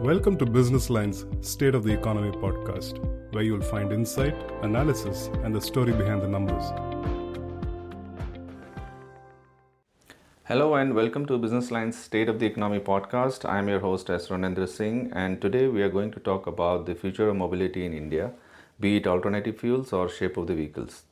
Welcome to BusinessLine's State of the Economy podcast, where you'll find insight, analysis, and the story behind the numbers. Hello and welcome to BusinessLine's State of the Economy podcast. I am your host Ronendra Singh, and today we are going to talk about the future of mobility in India, be it alternative fuels or shape of the vehicles.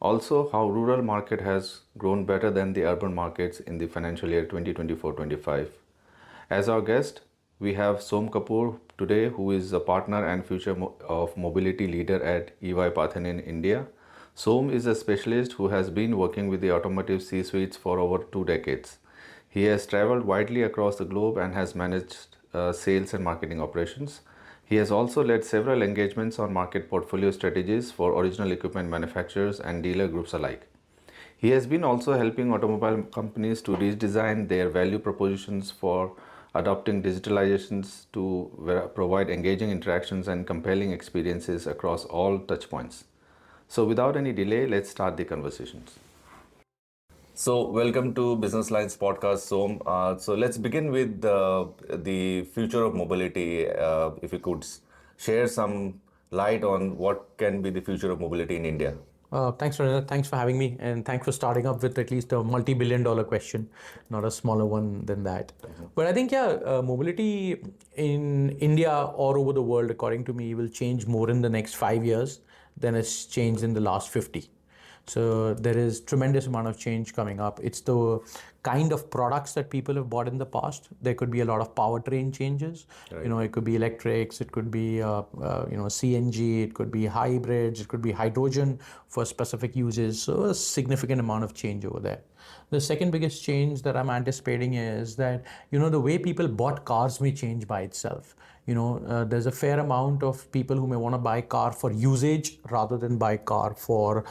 Also, how rural market has grown better than the urban markets in the financial year 2024-25. As our guest, we have Som Kapoor today, who is a partner and future of mobility leader at EY Parthen in India. Som is a specialist who has been working with the automotive C-suites for over 2 decades. He has traveled widely across the globe and has managed sales and marketing operations. He has also led several engagements on market portfolio strategies for original equipment manufacturers and dealer groups alike. He has been also helping automobile companies to redesign their value propositions for adopting digitalizations to provide engaging interactions and compelling experiences across all touchpoints. So without any delay, let's start the conversations. So welcome to Business Line's podcast, Som. So let's begin with the future of mobility. If you could share some light on what can be the future of mobility in India. Thanks, Ronendra. Thanks for having me, and thanks for starting up with at least a multi-billion-dollar question, not a smaller one than that. But I think, mobility in India or over the world, according to me, will change more in the next 5 years than it's changed in the last 50. So there is tremendous amount of change coming up. It's the kind of products that people have bought in the past. There could be a lot of powertrain changes. Right. It could be electrics, it could be CNG, it could be hybrids, it could be hydrogen for specific uses. So a significant amount of change over there. The second biggest change that I'm anticipating is that, the way people bought cars may change by itself. There's a fair amount of people who may want to buy a car for usage rather than buy a car for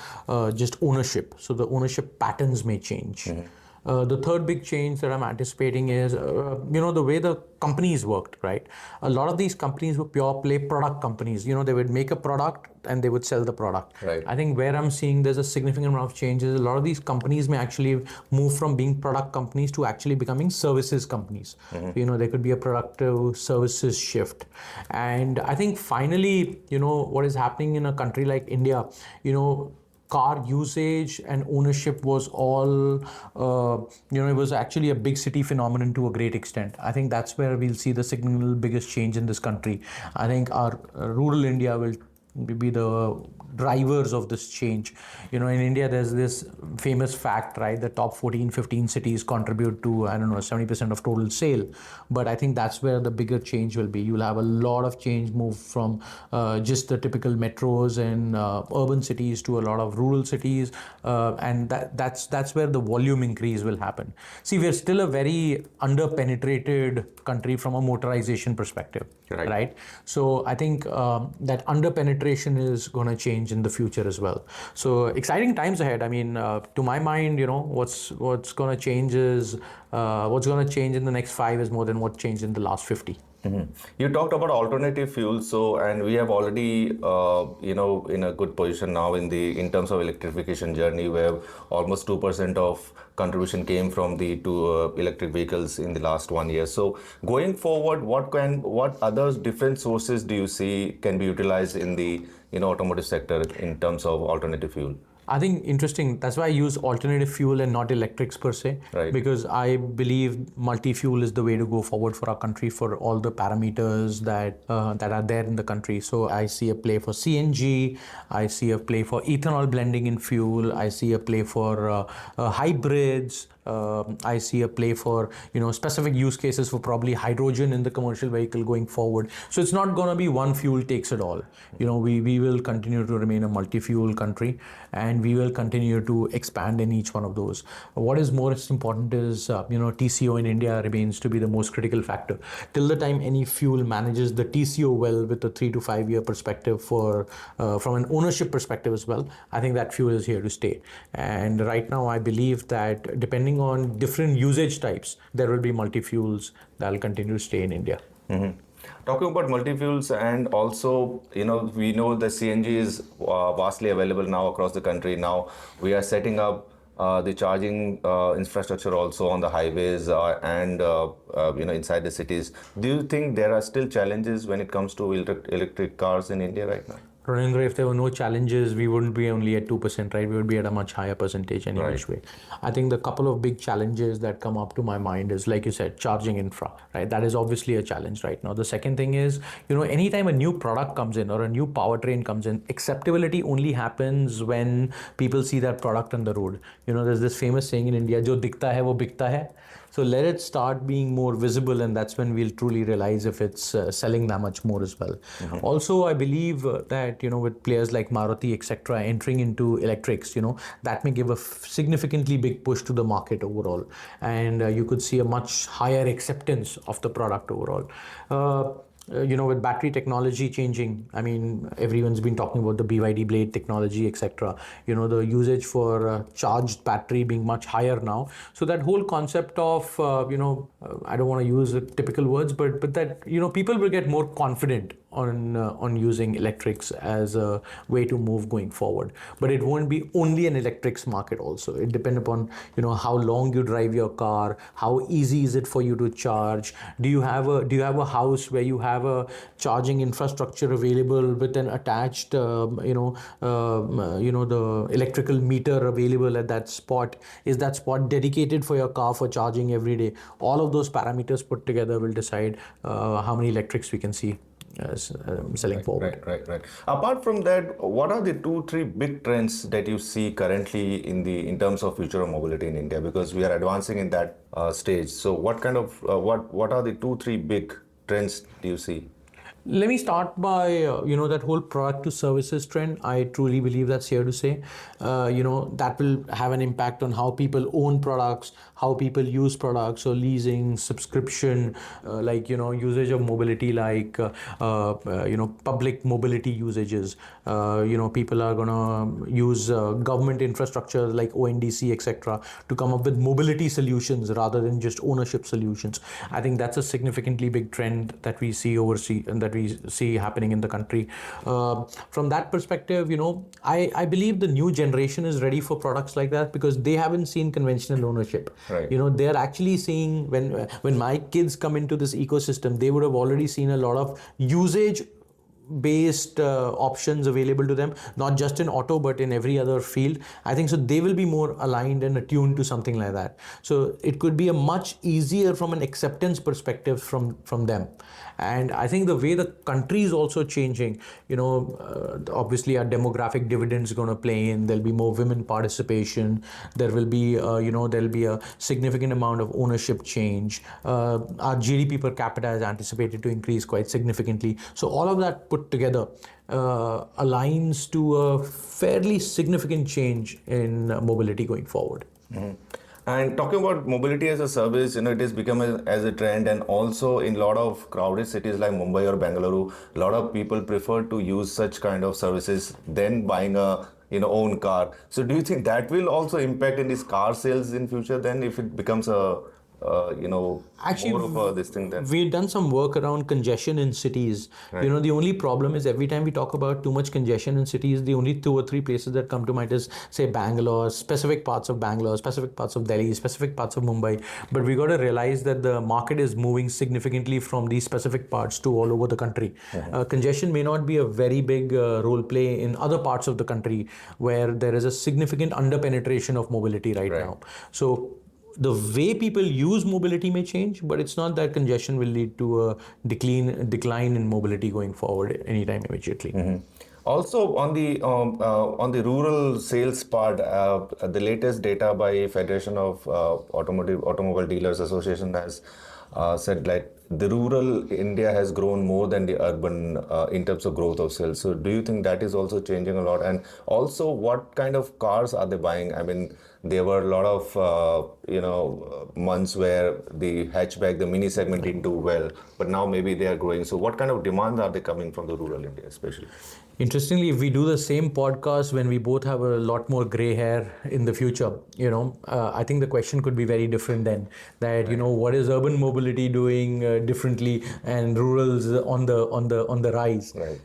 just ownership. So the ownership patterns may change. Mm-hmm. The third big change that I'm anticipating is, the way the companies worked, right? A lot of these companies were pure play product companies. They would make a product and they would sell the product. Right. I think where I'm seeing there's a significant amount of changes. A lot of these companies may actually move from being product companies to actually becoming services companies. Mm-hmm. There could be a product to services shift. And I think finally, what is happening in a country like India, car usage and ownership was all, it was actually a big city phenomenon to a great extent. I think that's where we'll see the single biggest change in this country. I think our rural India will be the drivers of this change. In India, there's this famous fact, right? The top 14, 15 cities contribute to, 70% of total sale. But I think that's where the bigger change will be. You'll have a lot of change move from just the typical metros and urban cities to a lot of rural cities. And that's where the volume increase will happen. See, we're still a very under-penetrated country from a motorization perspective, right? So I think that under-penetration is going to change in the future as well. So exciting times ahead. I mean, to my mind, what's going to change is what's going to change in the next 5 is more than what changed in the last 50. Mm-hmm. You talked about alternative fuels, and we have already, in a good position now in terms of electrification journey, where almost 2% of contribution came from the two electric vehicles in the last 1 year. So going forward, what other different sources do you see can be utilized in the automotive sector in terms of alternative fuel? I think interesting. That's why I use alternative fuel and not electrics per se, right? Because I believe multi-fuel is the way to go forward for our country for all the parameters that are there in the country. So I see a play for CNG, I see a play for ethanol blending in fuel, I see a play for hybrids. I see a play for specific use cases for probably hydrogen in the commercial vehicle going forward. So it's not going to be one fuel takes it all. We will continue to remain a multi-fuel country, and we will continue to expand in each one of those. What is most important is TCO in India remains to be the most critical factor. Till the time any fuel manages the TCO well with a 3 to 5 year perspective from an ownership perspective as well, I think that fuel is here to stay. And right now I believe that depending on different usage types, there will be multi-fuels that will continue to stay in India. Mm-hmm. Talking about multi-fuels, and also, we know the CNG is vastly available now across the country. Now we are setting up the charging infrastructure also on the highways and inside the cities. Do you think there are still challenges when it comes to electric cars in India right now? Ronendra, if there were no challenges, we wouldn't be only at 2%, right? We would be at a much higher percentage any which way. I think the couple of big challenges that come up to my mind is, like you said, charging infra, right? That is obviously a challenge right now. The second thing is, anytime a new product comes in or a new powertrain comes in, acceptability only happens when people see that product on the road. There's this famous saying in India, "Jo dikta hai, wo bikta hai." So let it start being more visible, and that's when we'll truly realize if it's selling that much more as well. Also, I believe that with players like Maruti, etc., entering into electrics, that may give a significantly big push to the market overall, and you could see a much higher acceptance of the product overall. With battery technology changing, I mean, everyone's been talking about the BYD blade technology, etc. The usage for charged battery being much higher now. So that whole concept of, I don't want to use typical words, but that, people will get more confident on using electrics as a way to move going forward. But it won't be only an electrics market also. It depends upon, how long you drive your car, how easy is it for you to charge. Do you have a house where you have a charging infrastructure available with an attached, the electrical meter available at that spot? Is that spot dedicated for your car for charging every day? All of those parameters put together will decide how many electrics we can see selling forward. Right. Apart from that, what are the 2-3 big trends that you see currently in terms of future of mobility in India? Because we are advancing in that stage. So what are the 2-3 big trends do you see? Let me start by, that whole product to services trend. I truly believe that's here to stay. That will have an impact on how people own products, how people use products, so leasing, subscription, usage of mobility, public mobility usages. People are going to use government infrastructure like ONDC, etc., to come up with mobility solutions rather than just ownership solutions. I think that's a significantly big trend that we see overseas and that we see happening in the country. From that perspective, I believe the new generation is ready for products like that because they haven't seen conventional ownership. Right. They're actually seeing when my kids come into this ecosystem, they would have already seen a lot of usage based options available to them, not just in auto but in every other field. I think so they will be more aligned and attuned to something like that. So it could be a much easier from an acceptance perspective from them. And I think the way the country is also changing, obviously our demographic dividends going to play in. There'll be more women participation. There will be there'll be a significant amount of ownership change. Our GDP per capita is anticipated to increase quite significantly. So all of that put together aligns to a fairly significant change in mobility going forward. Mm-hmm. And talking about mobility as a service, it has become as a trend, and also in a lot of crowded cities like Mumbai or Bengaluru, a lot of people prefer to use such kind of services than buying a own car. So do you think that will also impact in these car sales in future then, if it becomes a Actually, more of this thing then? We've done some work around congestion in cities. Right. The only problem is every time we talk about too much congestion in cities, the only 2 or 3 places that come to mind is, say, Bangalore, specific parts of Bangalore, specific parts of Delhi, specific parts of Mumbai. But we got to realize that the market is moving significantly from these specific parts to all over the country. Mm-hmm. Congestion may not be a very big role play in other parts of the country where there is a significant underpenetration of mobility right now. So the way people use mobility may change, but it's not that congestion will lead to a decline in mobility going forward anytime immediately. Mm-hmm. Also, on the rural sales part, the latest data by Federation of Automobile Dealers Association has said like the rural India has grown more than the urban in terms of growth of sales. So do you think that is also changing a lot? And also, what kind of cars are they buying? I mean, there were a lot of months where the hatchback, the mini segment didn't do well, but now maybe they are growing. So what kind of demand are they coming from the rural India especially? Interestingly, if we do the same podcast when we both have a lot more gray hair in the future, I think the question could be very different then. That, what is urban mobility doing differently, and rural's on the rise. Right.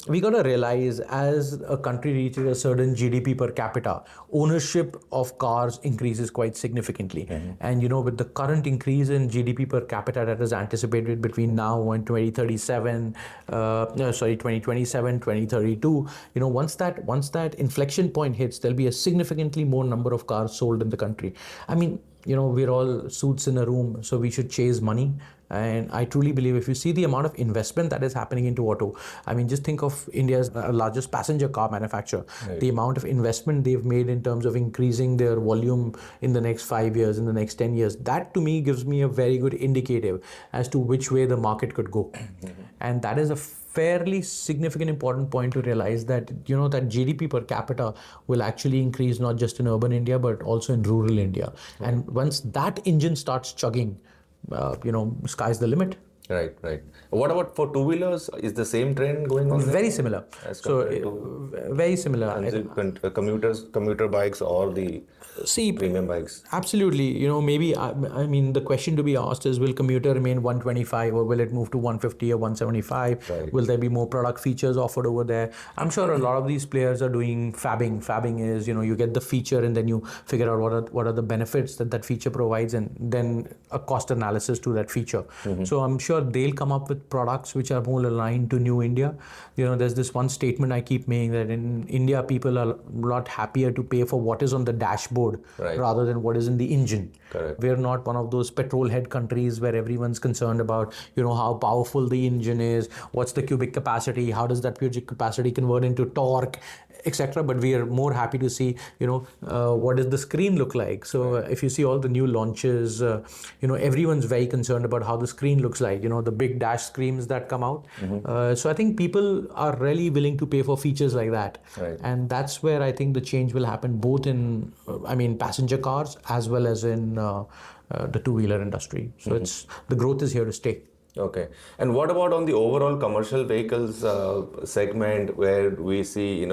We got to realize as a country reaches a certain GDP per capita, ownership of cars increases quite significantly. And with the current increase in GDP per capita that is anticipated between now and 2037, 2027, 2032, once that inflection point hits, there'll be a significantly more number of cars sold in the country. I mean, we're all suits in a room, so we should chase money. And I truly believe if you see the amount of investment that is happening into auto, I mean, just think of India's largest passenger car manufacturer, the amount of investment they've made in terms of increasing their volume in the next 5 years, in the next 10 years. That to me gives me a very good indicative as to which way the market could go. And that is a fairly significant important point to realize that that GDP per capita will actually increase not just in urban India but also in rural India. And once that engine starts chugging, sky's the limit. Right. What about for two-wheelers? Is the same trend going on? Very similar. Very similar. Commuter bikes or the premium bikes? Absolutely. Maybe, I mean, the question to be asked is, will commuter remain 125 or will it move to 150 or 175? Right. Will there be more product features offered over there? I'm sure a lot of these players are doing fabbing. Fabbing is, you get the feature and then you figure out what are the benefits that feature provides, and then a cost analysis to that feature. So I'm sure they'll come up with products which are more aligned to New India. There's this one statement I keep making that in India, people are a lot happier to pay for what is on the dashboard rather than what is in the engine. Correct. We're not one of those petrol head countries where everyone's concerned about, how powerful the engine is, what's the cubic capacity, how does that cubic capacity convert into torque, etc. But we are more happy to see, what does the screen look like. So if you see all the new launches, everyone's very concerned about how the screen looks like, the big dash screens that come out. So I think people are really willing to pay for features like that. Right. And that's where I think the change will happen, both in, passenger cars as well as in the two-wheeler industry. So the growth is here to stay. Okay. And what about on the overall commercial vehicles segment, where we see,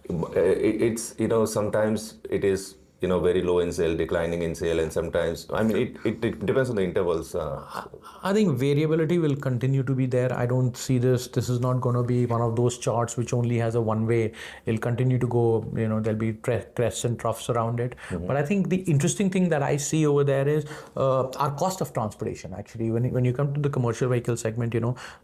it's, sometimes it is, very low in sale, declining in sale, and sometimes, it depends on the intervals. I think variability will continue to be there. I don't see this is not going to be one of those charts which only has a one way. It'll continue to go, there'll be crests and troughs around it. But I think the interesting thing that I see over there is our cost of transportation. Actually, when you come to the commercial vehicle segment,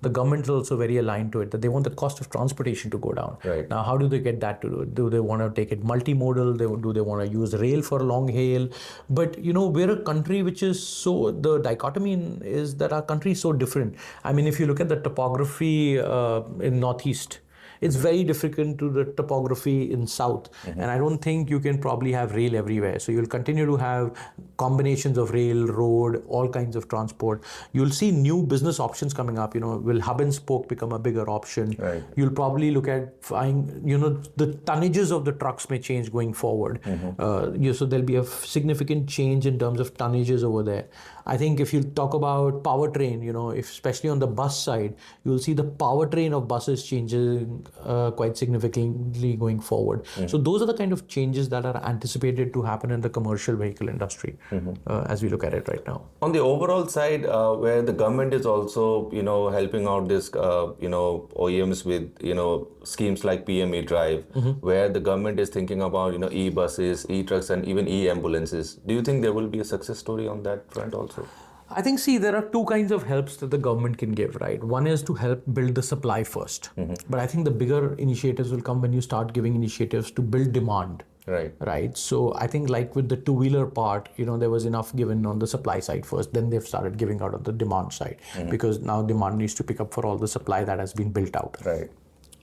the government is also very aligned to it, that they want the cost of transportation to go down. Right. Now, how do they get that to do? Do they want to take it multimodal? Do they want to use rail for long haul? But we're a country which is so, the dichotomy is that our country is so different. If you look at the topography in Northeast, it's very different to the topography in South. And I don't think you can probably have rail everywhere. So you'll continue to have combinations of rail, road, all kinds of transport. You'll see new business options coming up. Will hub and spoke become a bigger option? Right. You'll probably look at the tonnages of the trucks may change going forward. So there'll be a significant change in terms of tonnages over there. I think if you talk about powertrain, especially on the bus side, you'll see the powertrain of buses changing quite significantly going forward. So those are the kind of changes that are anticipated to happen in the commercial vehicle industry as we look at it right now. On the overall side, where the government is also, helping out this, OEMs with, schemes like PME Drive, where the government is thinking about, e-buses, e-trucks, and even e-ambulances. Do you think there will be a success story on that front also? I think, there are two kinds of helps that the government can give, right? One is to help build the supply first. But I think the bigger initiatives will come when you start giving initiatives to build demand. Right. So I think like with the two-wheeler part, there was enough given on the supply side first. Then they've started giving out on the demand side because now demand needs to pick up for all the supply that has been built out. Right.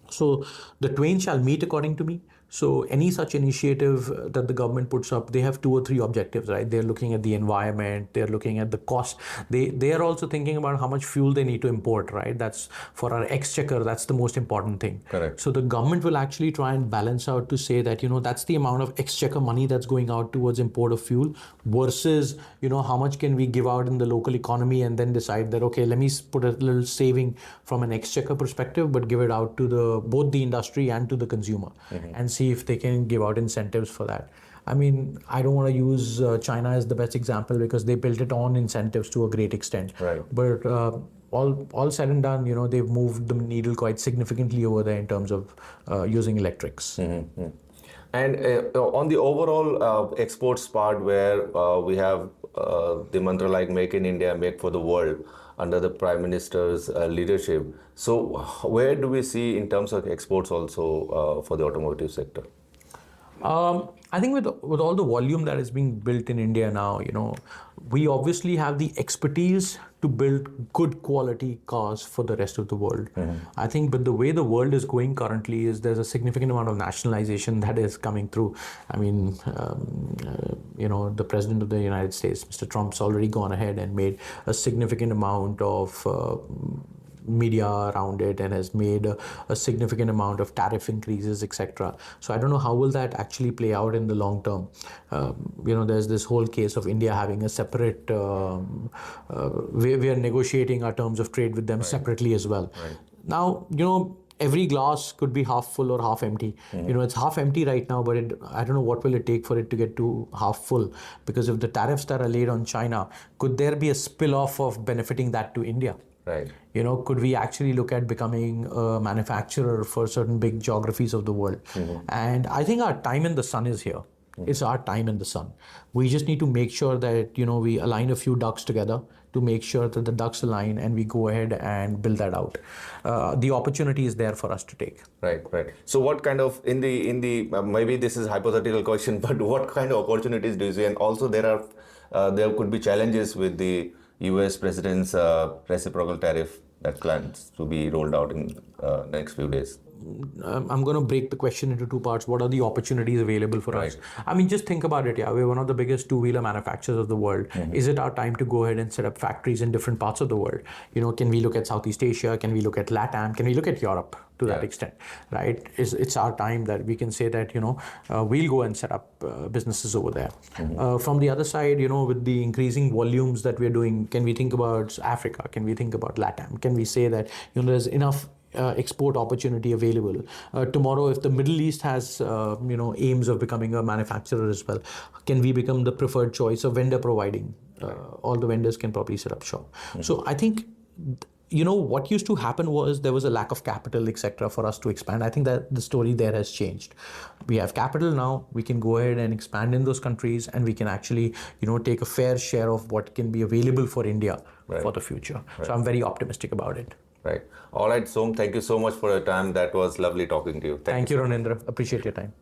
So the twain shall meet according to me. So any such initiative that the government puts up, they have 2 or 3 objectives, right? They're looking at the environment, they're looking at the cost. They are also thinking about how much fuel they need to import, right? That's for our exchequer, that's the most important thing. Correct. So the government will actually try and balance out to say that, that's the amount of exchequer money that's going out towards import of fuel versus, how much can we give out in the local economy, and then decide that, okay, let me put a little saving from an exchequer perspective, but give it out to both the industry and to the consumer and see if they can give out incentives for that. I mean, I don't want to use China as the best example because they built it on incentives to a great extent. Right. But all said and done, they've moved the needle quite significantly over there in terms of using electrics. Mm-hmm. And on the overall exports part, where we have the mantra like "Make in India, Make for the World" under the Prime Minister's leadership. So, where do we see in terms of exports also for the automotive sector? I think with all the volume that is being built in India now, we obviously have the expertise to build good quality cars for the rest of the world. I think, but the way the world is going currently is there's a significant amount of nationalization that is coming through. I mean, the President of the United States, Mr. Trump's already gone ahead and made a significant amount of media around it and has made a significant amount of tariff increases, etc. So I don't know how will that actually play out in the long term. There's this whole case of India having a separate, we are negotiating our terms of trade with them separately as well. Right. Now, every glass could be half full or half empty. It's half empty right now, but I don't know what will it take for it to get to half full, because if the tariffs that are laid on China, could there be a spill off of benefiting that to India? Right. Could we actually look at becoming a manufacturer for certain big geographies of the world? And I think our time in the sun is here. It's our time in the sun. We just need to make sure that, we align a few ducks together to make sure that the ducks align and we go ahead and build that out. The opportunity is there for us to take. Right. So what kind of, in the maybe this is a hypothetical question, but what kind of opportunities do you see? And also there could be challenges with the US President's reciprocal tariff that plans to be rolled out in next few days. I'm going to break the question into two parts. What are the opportunities available for us? I mean, just think about it. Yeah, we're one of the biggest two-wheeler manufacturers of the world. Is it our time to go ahead and set up factories in different parts of the world? Can we look at Southeast Asia? Can we look at LATAM? Can we look at Europe to that extent? Right? It's our time that we can say that, we'll go and set up businesses over there. From the other side, with the increasing volumes that we're doing, can we think about Africa? Can we think about LATAM? Can we say that, there's enough export opportunity available? Tomorrow, if the Middle East has, aims of becoming a manufacturer as well, can we become the preferred choice of vendor providing? All the vendors can probably set up shop. So I think, what used to happen was there was a lack of capital, etc., for us to expand. I think that the story there has changed. We have capital now. We can go ahead and expand in those countries, and we can actually, take a fair share of what can be available for India for the future. So I'm very optimistic about it. Right. All right, Som, thank you so much for your time. That was lovely talking to you. Thank you, Ronendra. Appreciate your time.